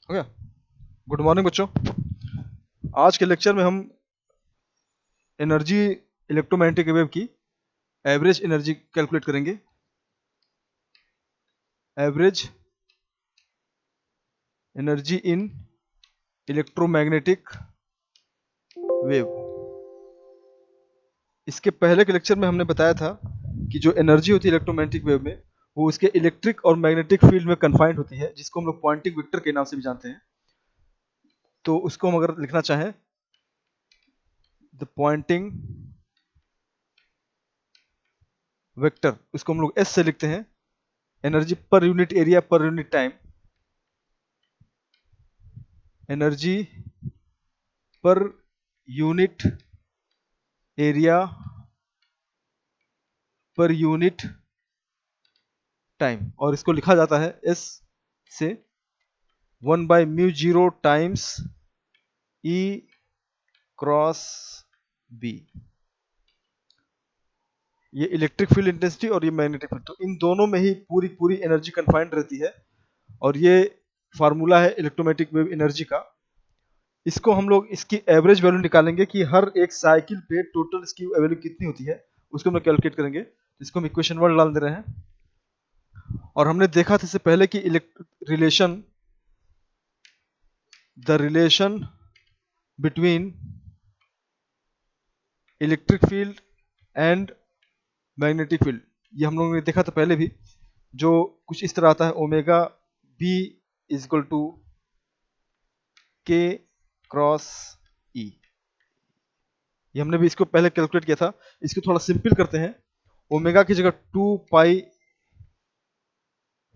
हो गया। Good morning बच्चों। आज के लेक्चर में हम एनर्जी इलेक्ट्रोमैग्नेटिक वेव की एवरेज एनर्जी कैलकुलेट करेंगे। Average energy in electromagnetic wave. इसके पहले के लेक्चर में हमने बताया था कि जो एनर्जी होती है इलेक्ट्रोमैग्नेटिक वेव में, वो उसके इलेक्ट्रिक और मैग्नेटिक फील्ड में कन्फाइंड होती है, जिसको हम लोग पॉइंटिंग वेक्टर के नाम से भी जानते हैं। तो उसको हम अगर लिखना चाहें, द पॉइंटिंग वेक्टर, उसको हम लोग एस से लिखते हैं। Energy per unit area per unit time, energy per unit area per unit time, और इसको लिखा जाता है एस से 1/μ0 टाइम्स ई क्रॉस बी। ये इलेक्ट्रिक फील्ड इंटेंसिटी और ये मैग्नेटिक फील्ड, तो इन दोनों में ही पूरी पूरी एनर्जी कन्फाइंड रहती है। और ये फार्मूला है इलेक्ट्रोमैग्नेटिक वेव एनर्जी का। इसको हम लोग इसकी एवरेज वैल्यू निकालेंगे कि हर एक साइकिल पे टोटल इसकी वैल्यू कितनी होती है, उसको हम लोग कैलकुलेट करेंगे। इसको हम इक्वेशन 1 डाल दे रहे हैं। और हमने देखा था इससे पहले कि relation the relation between electric field and magnetic field, ये हम लोगों ने देखा था पहले भी, जो कुछ इस तरह आता है, omega B is equal to K cross E. ये हमने भी इसको पहले कैलकुलेट किया था। इसको थोड़ा सिंपल करते हैं। ओमेगा की जगह 2 पाई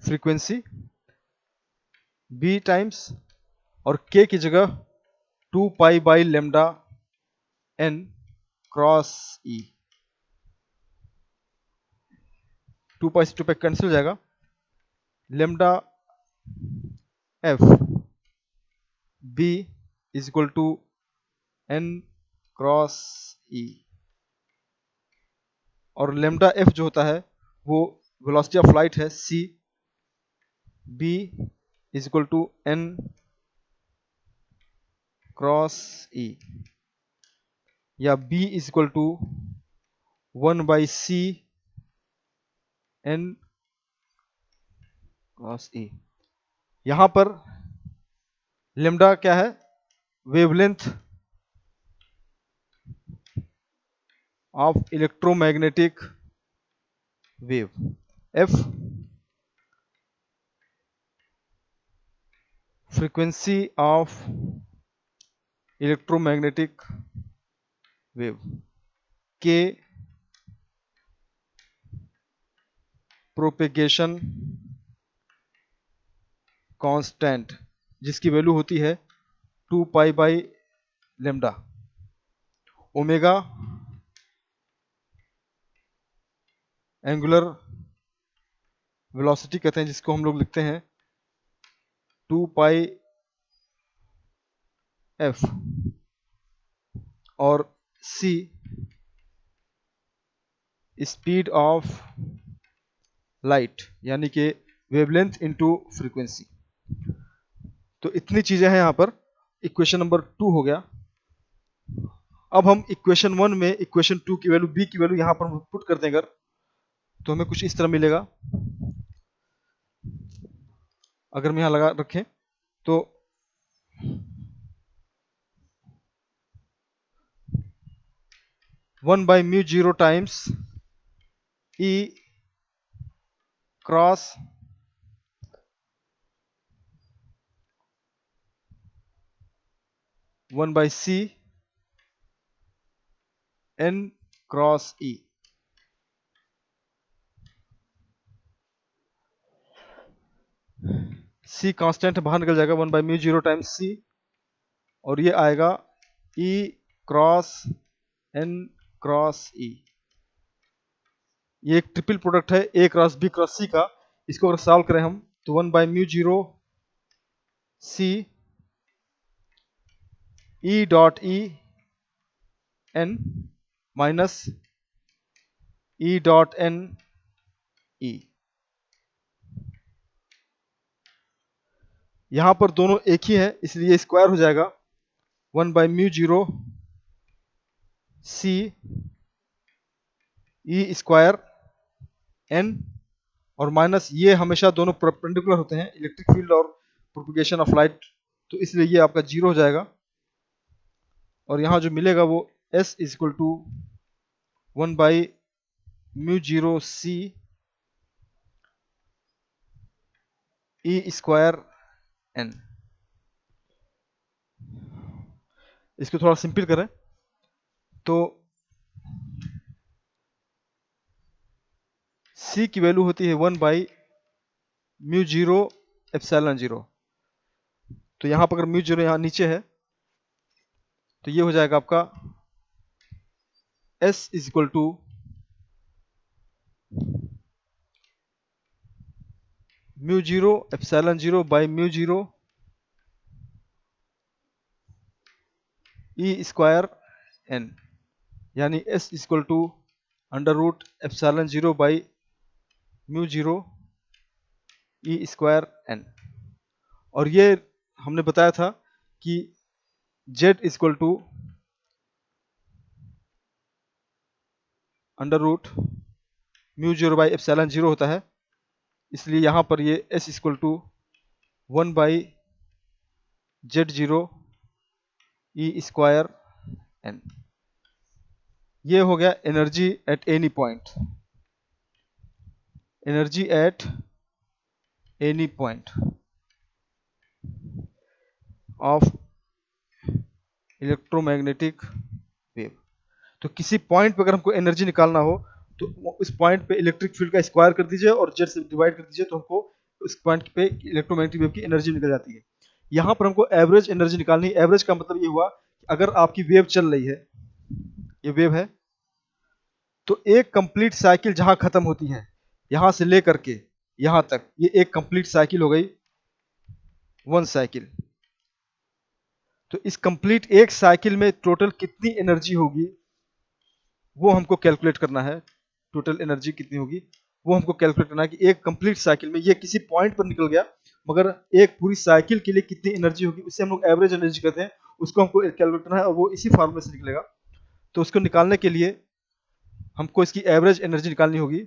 फ्रीक्वेंसी बी टाइम्स, और के की जगह 2 pi by lambda N cross E. 2 pi से 2 पाई कैंसिल हो जाएगा। Lambda F B is equal to N cross E. और लेमडा एफ जो होता है वो वेलोसिटी ऑफ लाइट है C. B is equal to N cross E, या B is equal to 1/c N cross E. यहां पर लेमडा क्या है? Wavelength of electromagnetic wave. F frequency of electromagnetic wave. K propagation constant, जिसकी value होती है 2 pi by lambda. Omega angular velocity कहते हैं, जिसको हम लोग लिखते हैं 2 पाई एफ। और सी स्पीड ऑफ लाइट, यानी कि वेवलेंथ इनटू फ्रीक्वेंसी। तो इतनी चीजें हैं यहाँ पर। इक्वेशन नंबर 2 हो गया। अब हम इक्वेशन 1 में इक्वेशन 2 की वैल्यू, बी की वैल्यू यहाँ पर हम पुट कर दें अगर, तो हमें कुछ इस तरह मिलेगा। अगर हम यहाँ लगा रखें तो 1/μ0 times E cross 1/c N cross E. C constant बाहर निकल जाएगा, 1/μ0 टाइम्स सी, और ये आएगा E cross N cross E. ये एक ट्रिपल प्रोडक्ट है A cross B cross C का। इसको अगर सॉल्व करें हम, तो 1/μ0 C E dot E N minus E dot N E. यहाँ पर दोनों एक ही है, इसलिए स्क्वायर हो जाएगा 1/μ0 C E स्क्वायर n, और माइनस ये हमेशा दोनों परपेंडिकुलर होते हैं, इलेक्ट्रिक फील्ड और प्रोपगेशन ऑफ लाइट, तो इसलिए ये आपका 0 हो जाएगा। और यहाँ जो मिलेगा वो S is equal to 1/μ0 C E square n। इसको थोड़ा सिंपल करें तो C की वैल्यू होती है 1/μ0 एप्सिलॉन 0। तो यहाँ पर अगर μ0 यहाँ नीचे है तो ये हो जाएगा आपका S is equal to μ0 epsilon 0/μ0 E square n, यानी S is equal to under root epsilon 0/μ0 E square n। और ये हमने बताया था कि Z is equal to under root μ0/एप्सिलॉन 0 होता है, इसलिए यहाँ पर ये S equal to 1/Z0 E square n। ये हो गया energy at any point, energy at any point of electromagnetic wave. तो किसी पॉइंट पर अगर हमको एनर्जी निकालना हो तो उस पॉइंट पे इलेक्ट्रिक फील्ड का स्क्वायर कर दीजिए और जेड से डिवाइड कर दीजिए, तो हमको उस पॉइंट पे इलेक्ट्रोमैग्नेटिक वेव की एनर्जी निकल जाती है। यहाँ पर हमको एवरेज एनर्जी निकालनी है। एवरेज का मतलब ये हुआ कि अगर आपकी वेव चल रही है, ये वेव है, तो एक कंप्लीट साइकिल जहां खत्म होती है यहां से लेकर के यहां तक, ये एक कंप्लीट साइकिल हो गई, वन साइकिल। तो इस कंप्लीट एक साइकिल में टोटल कितनी एनर्जी होगी वो हमको कैलकुलेट करना है। टोटल एनर्जी कितनी होगी वो हमको कैलकुलेट करना है कि एक कंप्लीट साइकिल में, ये किसी पॉइंट पर निकल गया मगर एक पूरी साइकिल के लिए कितनी एनर्जी होगी, उससे हम लोग एवरेज एनर्जी कहते हैं, उसको हमको कैलकुलेट करना है और वो इसी फॉर्मूले से निकलेगा। तो उसको निकालने के लिए हमको इसकी एवरेज एनर्जी निकालनी होगी।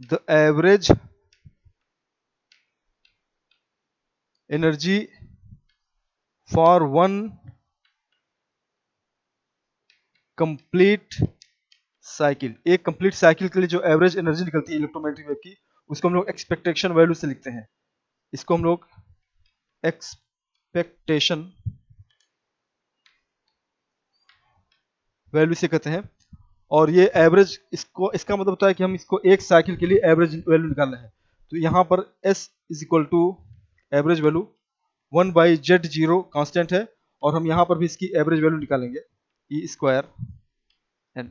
The average energy for one complete cycle, एक कंप्लीट साइकिल के लिए जो एवरेज एनर्जी निकलती है इलेक्ट्रोमैग्नेटिक वेव की, उसको हम लोग एक्सपेक्टेशन वैल्यू से लिखते हैं। इसको हम लोग एक्सपेक्टेशन वैल्यू से कहते हैं। और ये एवरेज, इसको इसका मतलब होता है कि हम इसको एक साइकिल के लिए एवरेज वैल्यू निकालना है। तो यहाँ पर S is equal to average value 1/Z0 constant है, और हम यहाँ पर भी इसकी एवरेज वैल्यू निकालेंगे E स्क्वायर n।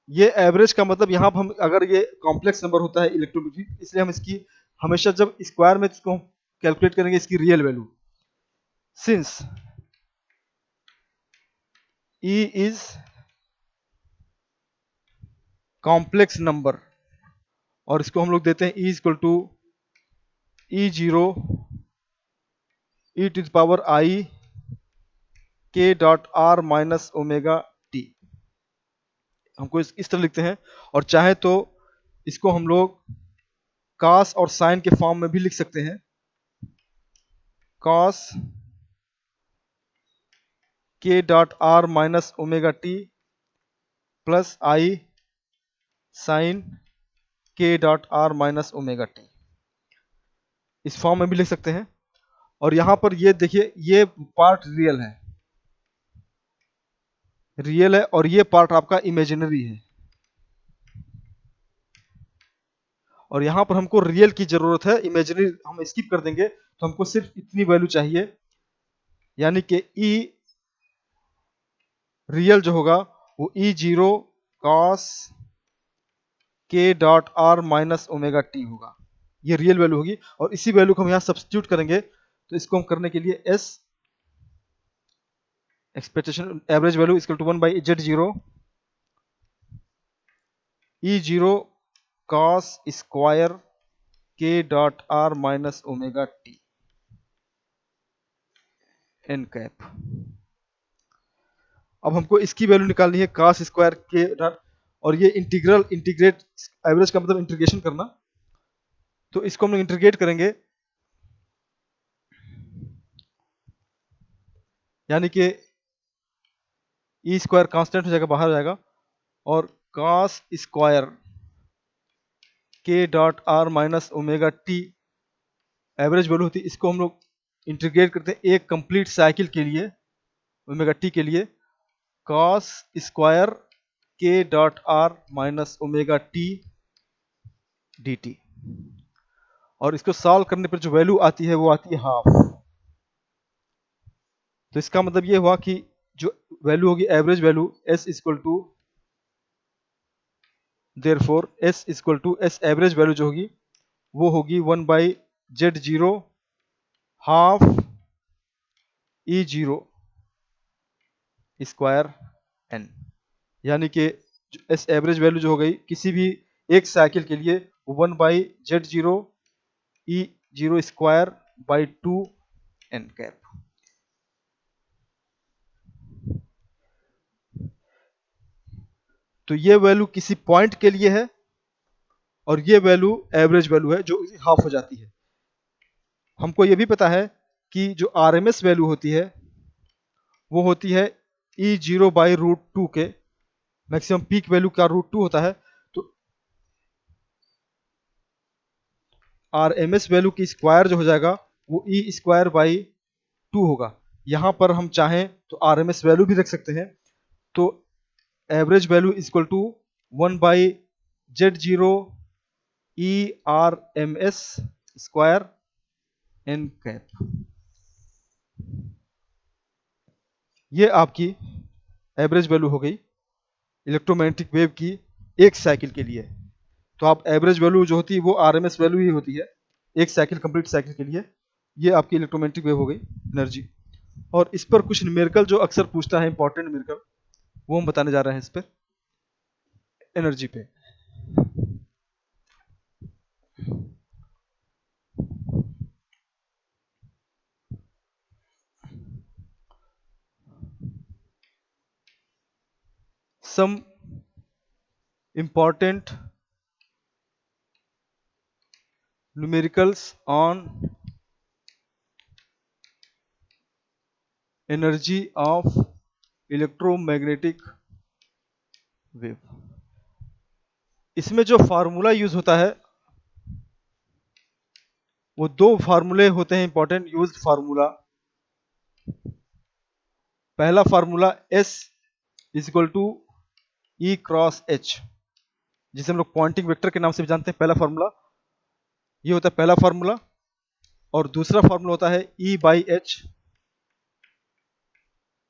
ये एवरेज का मतलब यहाँ पर हम, अगर ये कॉम्प्लेक्स नंबर होता है इलेक्ट्रोमैग्नेटिक, इसलिए हम इसकी हमेशा जब स्क्वायर में इसको कैलकुलेट करेंगे इसकी real value. Since E is complex number, और इसको हम लोग देते हैं E equal to E0 e⁻I k.r minus omega T, हमको इस तरह लिखते हैं। और चाहे तो इसको हम लोग कॉस और साइन के फॉर्म में भी लिख सकते हैं, cos k.r minus omega T plus I sine k.r minus omega T, इस फॉर्म में भी लिख सकते हैं। और यहां पर ये देखिए, ये पार्ट रियल है, रियल है, और ये पार्ट आपका इमेजिनरी है। और यहां पर हमको रियल की जरूरत है, इमेजिनरी हम स्किप कर देंगे। तो हमको सिर्फ इतनी वैल्यू चाहिए, यानी कि E रियल जो होगा वो E0 cos k.r minus omega T होगा, ये रियल वैल्यू होगी। और इसी वैल्यू को हम यहाँ सब्स्टिट्यूट करेंगे। तो इसको हम करने के लिए S expectation average value equal to 1/Z0 E zero cos square K dot R minus omega T N cap. अब हमको इसकी वैल्यू निकालनी है कॉस स्क्वायर के डॉट, और ये इंटीग्रेट एवरेज का मतलब इंटीग्रेशन करना, तो इसको हम लोग इंटीग्रेट करेंगे, यानी कि ई स्क्वायर कांस्टेंट हो जाएगा, बाहर हो जाएगा, और cos square K dot R minus omega T average value होती है। इसको हम लोग इंटीग्रेट करते हैं एक कंप्लीट साइकिल के लिए, ओमेगा टी के लिए, cos square K dot R minus omega T D T, और इसको सॉल्व करने पर जो वैल्यू आती है वो आती है हाफ। तो इसका मतलब ये हुआ कि जो वैल्यू होगी average value S equal to, therefore S equal to S average value जो होगी वो होगी 1/z0 half E zero square N, यानी कि एस एवरेज वैल्यू जो हो गई किसी भी एक साइकिल के लिए 1/z0 E zero square by 2 N cap. तो ये वैल्यू किसी पॉइंट के लिए है, और ये वैल्यू एवरेज वैल्यू है जो हाफ हो जाती है। हमको ये भी पता है कि जो आरएमएस वैल्यू होती है वो होती है E zero by root two के, मैक्सिमम पीक वैल्यू का रूट टू होता है। तो आरएमएस वैल्यू की स्क्वायर जो हो जाएगा वो ई स्क्वायर बाई टू होगा। यहाँ पर हम चाहें तो आरएमएस वैल्यू भी रख सकते हैं, तो average value equal to 1/z0 E R M S square N cap. ये आपकी एवरेज वैल्यू हो गई इलेक्ट्रोमैग्नेटिक वेव की एक साइकिल के लिए। तो आप एवरेज वैल्यू जो होती है वो आरएमएस वैल्यू ही होती है एक साइकिल, कंप्लीट साइकिल के लिए। ये आपकी इलेक्ट्रोमैग्नेटिक वेव हो गई एनर्जी। और इस पर कुछ न्यूमेरिकल जो अक्सर पूछता है, इंपॉर्टेंट न्यूमेरिकल, वो हम बताने जा रहे हैं इस पर, एनर्जी पे। Some important numericals on energy of electromagnetic wave. इसमें जो फार्मूला यूज होता है वो दो फार्मूले होते हैं इंपॉर्टेंट यूज्ड फार्मूला। पहला formula S is equal to E cross H, जिसे हम लोग पॉइंटिंग वेक्टर के नाम से भी जानते हैं। पहला फार्मूला ये होता है, पहला फार्मूला। और दूसरा फार्मूला होता है E by H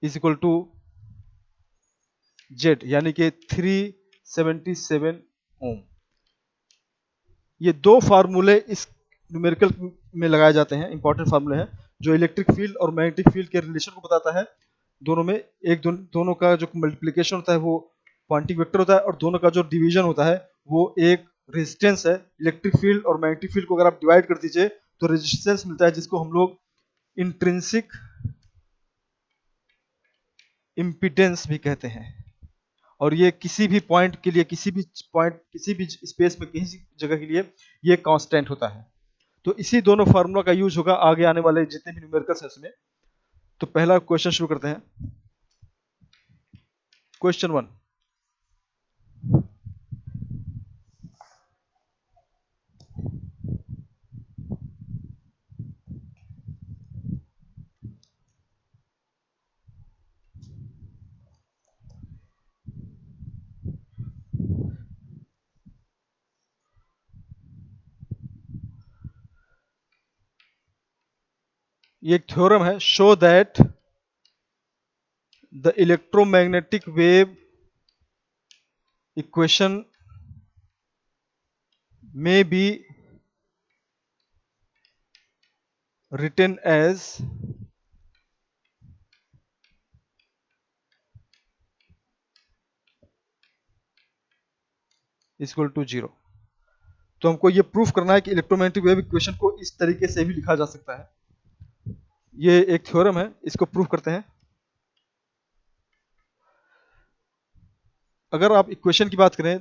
is equal to Z, यानी कि 377 ओम। ये दो फार्मूले इस न्यूमेरिकल में लगाए जाते हैं, इंपॉर्टेंट फार्मूले हैं जो इलेक्ट्रिक फील्ड और मैग्नेटिक फील्ड के रिलेशन को बताता है। दोनों में दोनों का जो मल्टीप्लिकेशन होता है वो पॉइंटिंग वेक्टर होता है, और दोनों का जो डिवीजन होता है वो एक रेजिस्टेंस है। इलेक्ट्रिक फील्ड और मैग्नेटिक फील्ड को अगर आप डिवाइड कर दीजिए तो रेजिस्टेंस मिलता है, जिसको हम लोग इंट्रिंसिक इम्पिडेंस भी कहते हैं। और ये किसी भी पॉइंट के लिए, किसी भी पॉइंट, किसी भी स्पेस में, किसी जगह के लिए ये कांस्टेंट होता है। तो इसी दोनों फार्मूला का यूज होगा आगे आने वाले जितने भी न्यूमेरिकल्स हैं उसमें। तो पहला क्वेश्चन शुरू करते हैं। क्वेश्चन 1, ये एक थ्योरम है, show that the electromagnetic wave equation may be written as equal to 0। तो हमको ये प्रूफ करना है कि इलेक्ट्रोमैग्नेटिक वेव इक्वेशन को इस तरीके से भी लिखा जा सकता है। ये एक थ्योरम है, इसको प्रूफ करते हैं। अगर आप इक्वेशन की बात करें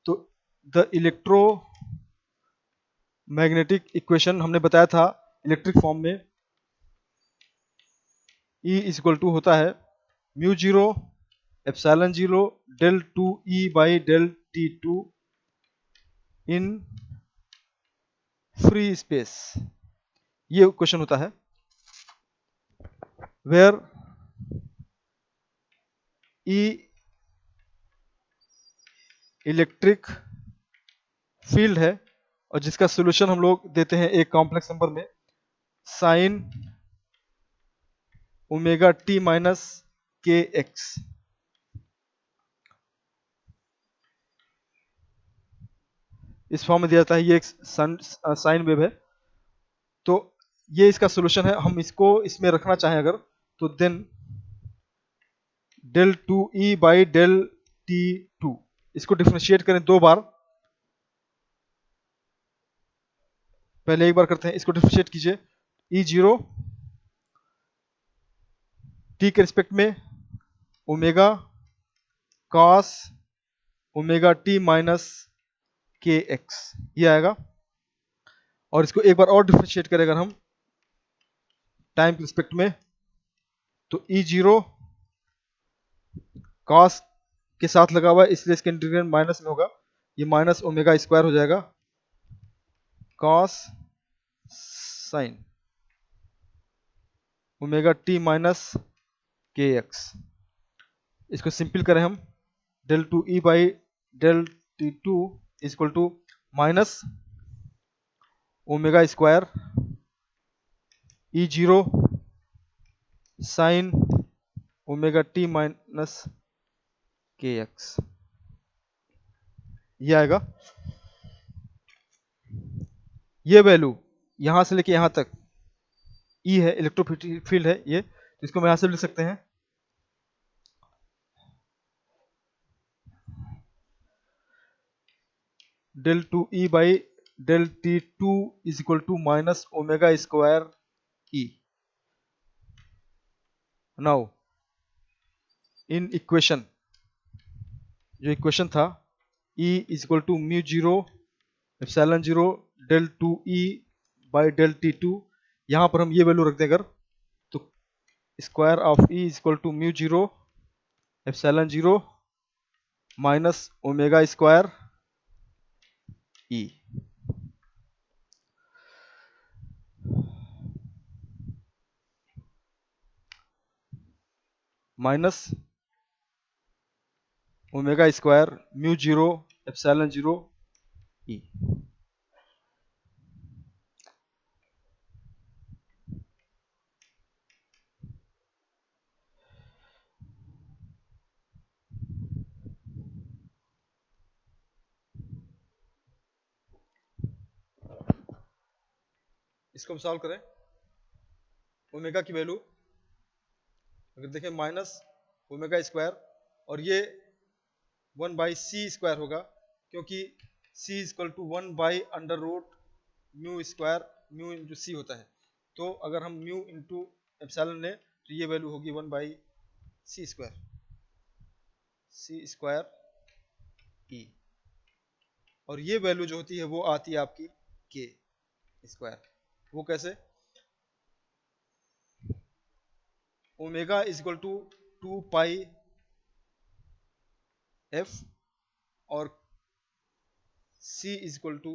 तो द इलेक्ट्रोमैग्नेटिक इक्वेशन हमने बताया था इलेक्ट्रिक फॉर्म में E इक्वल टू होता है mu zero epsilon zero del two E by del T two in free space. ये क्वेश्चन होता है वेयर ई इलेक्ट्रिक फील्ड है और जिसका सोल्यूशन हम लोग देते हैं एक कॉम्प्लेक्स नंबर में sign omega T minus K x. इस फॉर्म में दिया जाता है, ये एक साइन वेव है। तो ये इसका सोल्यूशन है। हम इसको इसमें रखना चाहें अगर तो then del two E by del T two, इसको डिफरेंशिएट करें दो बार। पहले एक बार करते हैं, इसको डिफरेंशिएट कीजिए। ई जीरो टी के रिस्पेक्ट में omega cos omega T minus K X, ये आएगा। और इसको एक बार और डिफरेंशिएट करें अगर हम टाइम के रिस्पेक्ट में तो ई जीरो कॉस के साथ लगा हुआ है इसलिए इसका इंटीग्रल माइनस में होगा, ये माइनस ओमेगा स्क्वायर हो जाएगा cos sine omega T minus K X. इसको सिंपल करें हम del two E by del T two equal to minus omega square E zero sine omega T minus K X, ये आएगा। ये value यहां से लेके यहां तक ई है, इलेक्ट्रोफिटिक फील्ड है ये, तो इसको हम यहां से लिख सकते हैं del two E by del T two is equal to minus omega square E. Now in equation, जो इक्वेशन था E is equal to mu zero epsilon zero del two E by del T two, यहाँ पर हम ये value रख दें अगर तो square of E is equal to mu zero epsilon zero minus omega square E minus omega square mu zero epsilon zero E। इसको हम सॉल्व करें, ओमेगा की वैल्यू अगर देखें माइनस ओमेगा स्क्वायर और ये 1 बाई सी स्क्वायर होगा क्योंकि c equal to 1 by under root mu square, mu into C होता है। तो अगर हम म्यू इंटू एप्सिलॉन लें तो ये वैल्यू होगी 1 बाई सी स्क्वायर ई। और ये वैल्यू जो होती है वो आती है आपकी के स्क्वायर। वो कैसे? Omega is equal to 2 pi F और c is equal to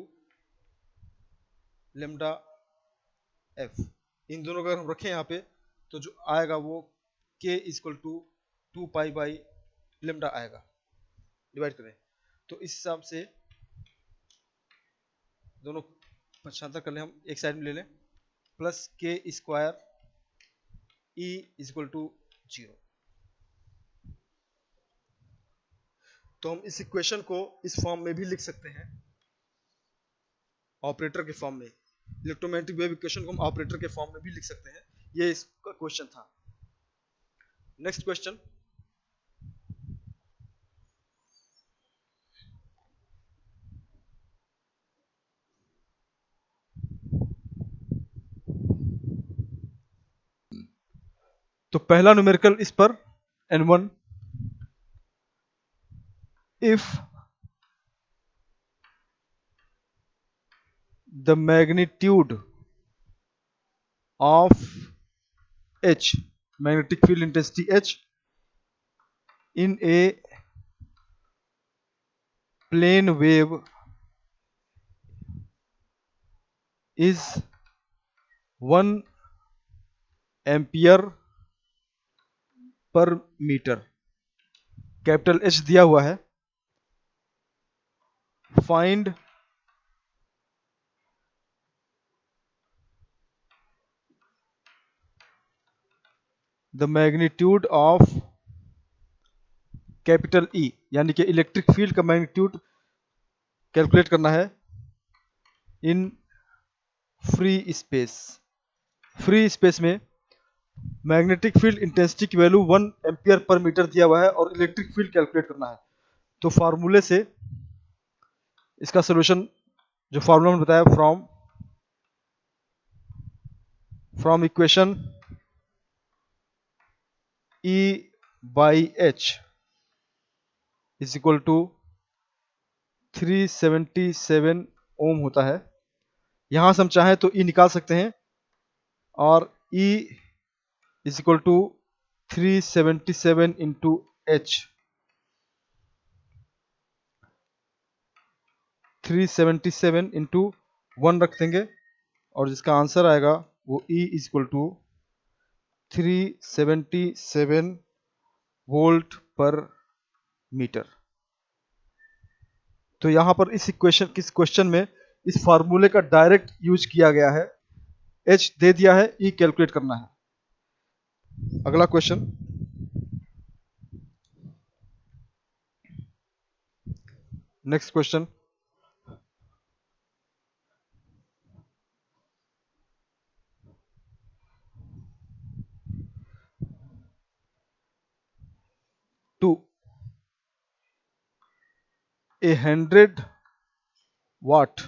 lambda F. इन दोनों का अगर हम रखें यहाँ पे तो जो आएगा वो k is equal to 2 pi by lambda आएगा। डिवाइड करें तो इस हिसाब से दोनों पक्षांतर कर लें, हम एक साइड में ले लें plus K square E is equal to 0। तो हम इस इक्वेशन को इस फॉर्म में भी लिख सकते हैं, ऑपरेटर के फॉर्म में। इलेक्ट्रोमैग्नेटिक वेव इक्वेशन को हम ऑपरेटर के फॉर्म में भी लिख सकते हैं। ये इसका क्वेश्चन था। नेक्स्ट क्वेश्चन, तो पहला न्यूमेरिकल इस पर N1, if the magnitude of H, magnetic field intensity H in a plane wave is 1 ampere per metre. Capital H दिया हुआ है। Find the magnitude of capital E, यानी कि इलेक्ट्रिक फील्ड का मैग्नीट्यूड कैलकुलेट करना है इन फ्री स्पेस। फ्री स्पेस में magnetic field intensity की वैल्यू 1 एम्पियर पर मीटर दिया हुआ है और इलेक्ट्रिक फील्ड कैलकुलेट करना है। तो फार्मूले से इसका सोल्यूशन, जो फार्मूला मैंने बताया, from equation E by H is equal to 377 ohm होता है। यहां से हम चाहें तो E निकाल सकते हैं और E is equal to 377 into H, 377 into 1 रख देंगे और जिसका आंसर आएगा वो E is equal to 377 volt per metre. तो यहाँ पर इस क्वेश्चन में इस फार्मूले का डायरेक्ट यूज किया गया है। H दे दिया है, E कैलकुलेट करना है। अगला question, next question, to a 100 watt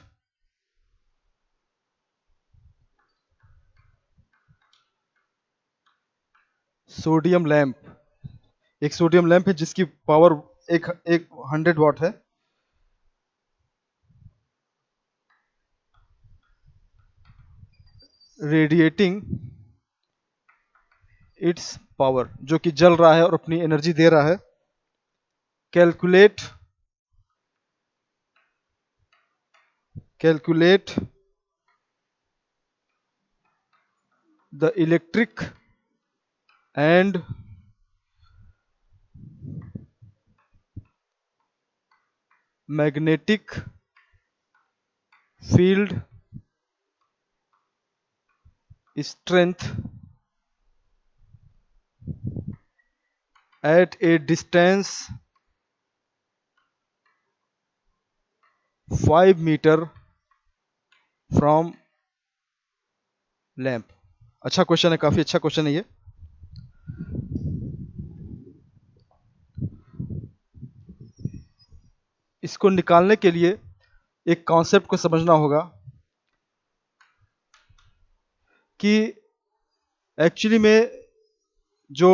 sodium lamp, एक सोडियम लैंप है जिसकी पावर एक 100 वाट है, रेडिएटिंग इट्स पावर, जो कि जल रहा है और अपनी एनर्जी दे रहा है। Calculate the electric and magnetic field strength at a distance 5 metre from lamp. अच्छा क्वेश्चन है, काफी अच्छा क्वेश्चन है ये। इसको निकालने के लिए एक कॉन्सेप्ट को समझना होगा कि एक्चुअली में जो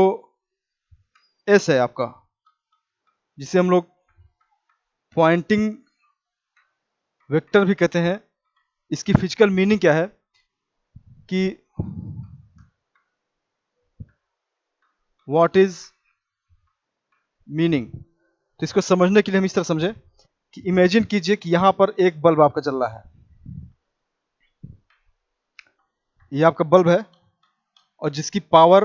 S है आपका, जिसे हम लोग पॉइंटिंग वेक्टर भी कहते हैं, इसकी फिजिकल मीनिंग क्या है कि व्हाट इज मीनिंग। तो इसको समझने के लिए हम इस तरह समझें कि इमेजिन कीजिए कि यहां पर एक बल्ब आपका जल रहा है, ये आपका बल्ब है और जिसकी पावर,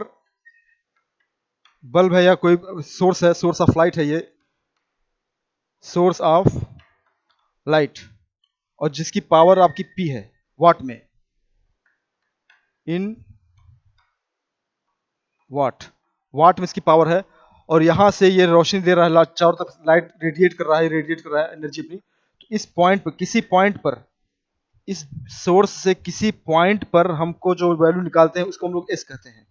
बल्ब है या कोई सोर्स है, सोर्स ऑफ लाइट है, ये सोर्स ऑफ लाइट, और जिसकी पावर आपकी P है वाट में, इन वाट में इसकी पावर है। और यहां से ये रोशनी दे रहा है, चारों तरफ लाइट रेडिएट कर रहा है एनर्जी अपनी। तो इस पॉइंट पर, किसी पॉइंट पर, इस सोर्स से किसी पॉइंट पर हमको जो वैल्यू निकालते हैं उसको हम लोग S कहते हैं।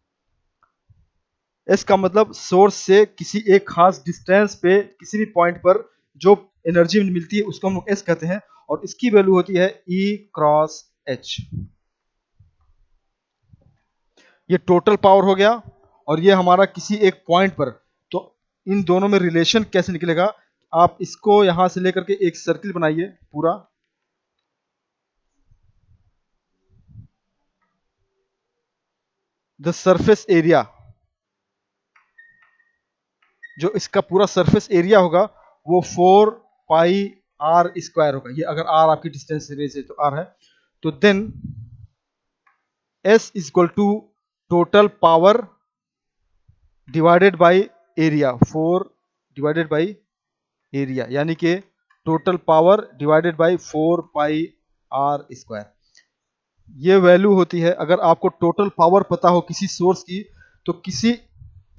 S का मतलब सोर्स से किसी एक खास डिस्टेंस पे किसी भी पॉइंट पर जो एनर्जी मिलती है उसको हम लोग S कहते हैं, और इसकी वैल्यू होती है E क्रॉस H। ये टोटल पावर हो गया, और ये हमारा किसी एक पॉइंट पर, तो इन दोनों में रिलेशन कैसे निकलेगा? आप इसको यहां से लेकर के एक सर्किल बनाइए पूरा, द सरफेस एरिया, जो इसका पूरा सरफेस एरिया होगा वो 4 पाई आर स्क्वायर होगा। ये अगर आर आपकी डिस्टेंस रेंज है तो आर है, तो then S is equal to total power divided by area, 4 divided by area, यानी कि total power divided by 4 pi R square. ये वैल्यू होती है, अगर आपको टोटल पावर पता हो किसी सोर्स की, तो किसी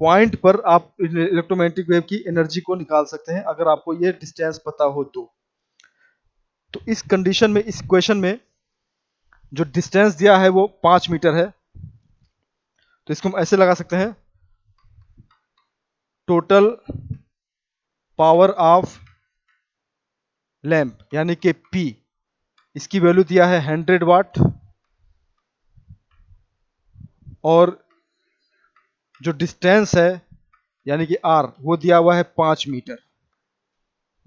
पॉइंट पर आप इलेक्ट्रोमैग्नेटिक वेव की एनर्जी को निकाल सकते हैं, अगर आपको ये डिस्टेंस पता हो तो इस कंडीशन में, इस इक्वेशन में जो डिस्टेंस दिया है वो 5 मीटर है, तो इसको हम ऐसे लगा सकते हैं, टोटल पावर ऑफ लैंप यानी कि P, इसकी वैल्यू दिया है 100 वाट, और जो डिस्टेंस है यानी कि R वो दिया हुआ है 5 मीटर,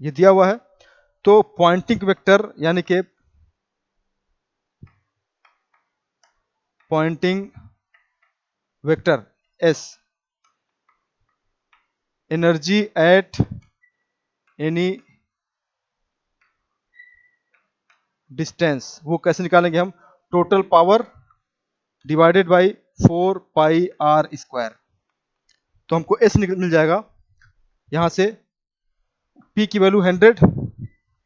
ये दिया हुआ है। तो पॉइंटिंग वेक्टर यानी कि Poynting vector S, energy at any distance, वो कैसे निकालेंगे हम? Total power divided by 4 pi R square, तो हमको S मिल जाएगा यहां से, P की वैल्यू 100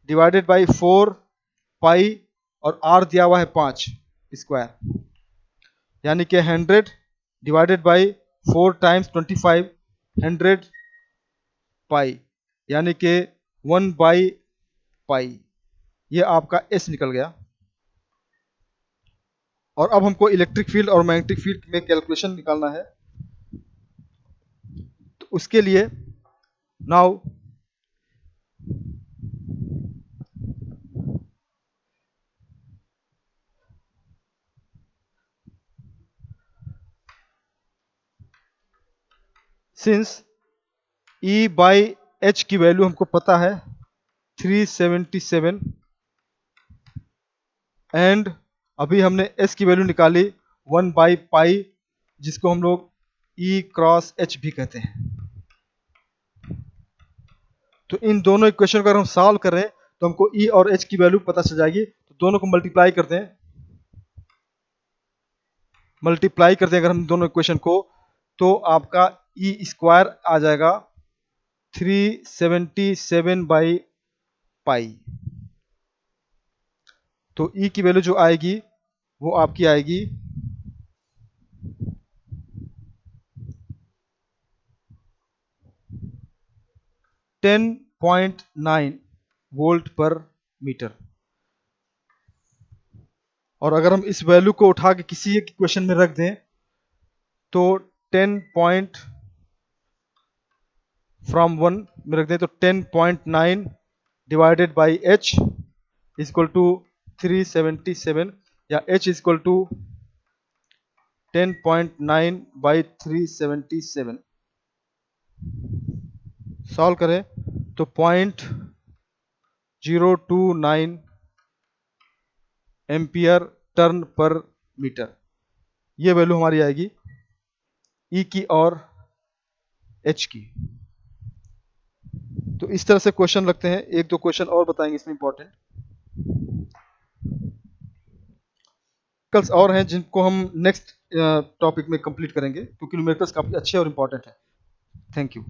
डिवाइडेड बाई 4 पाई, और R दिया हुआ है 5 स्क्वायर, यानी कि 100 डिवाइडेड बाई 4 टाइम्स 25, 100 पाई, यानी कि 1 बाई पाई, ये आपका S निकल गया। और अब हमको इलेक्ट्रिक फील्ड और मैग्नेटिक फील्ड में कैलकुलेशन निकालना है, तो उसके लिए now since E by H की वैल्यू हमको पता है 377, एंड अभी हमने S की वैल्यू निकाली 1 बाई पाई, जिसको हम लोग E क्रॉस H भी कहते हैं। तो इन दोनों इक्वेशन को अगर हम सॉल्व कर रहे हैं तो हमको E और H की वैल्यू पता चल जाएगी, तो दोनों को मल्टीप्लाई करते हैं, अगर हम दोनों इक्वेशन को, तो आपका E स्क्वायर आ जाएगा 377 बाई पाई। तो E की वैल्यू जो आएगी वो आपकी आएगी 10.9 वोल्ट पर मीटर। और अगर हम इस वैल्यू को उठा के किसी एक इक्वेशन में रख दें, तो 10 पॉइंट फ्रॉम 1 में रख दें, तो 10.9 divided by H equal to 377, या H equal to 10.9 by 377। Solve करें तो 0.029 एम्पियर टर्न पर मीटर, ये वैल्यू हमारी आएगी E की और H की। तो इस तरह से क्वेश्चन लगते हैं, एक दो क्वेश्चन और बताएंगे इसमें इंपॉर्टेंट और हैं जिनको हम नेक्स्ट टॉपिक में कंप्लीट करेंगे, क्योंकि न्यूमेरिकल्स काफी अच्छे और इंपॉर्टेंट हैं। Thank you.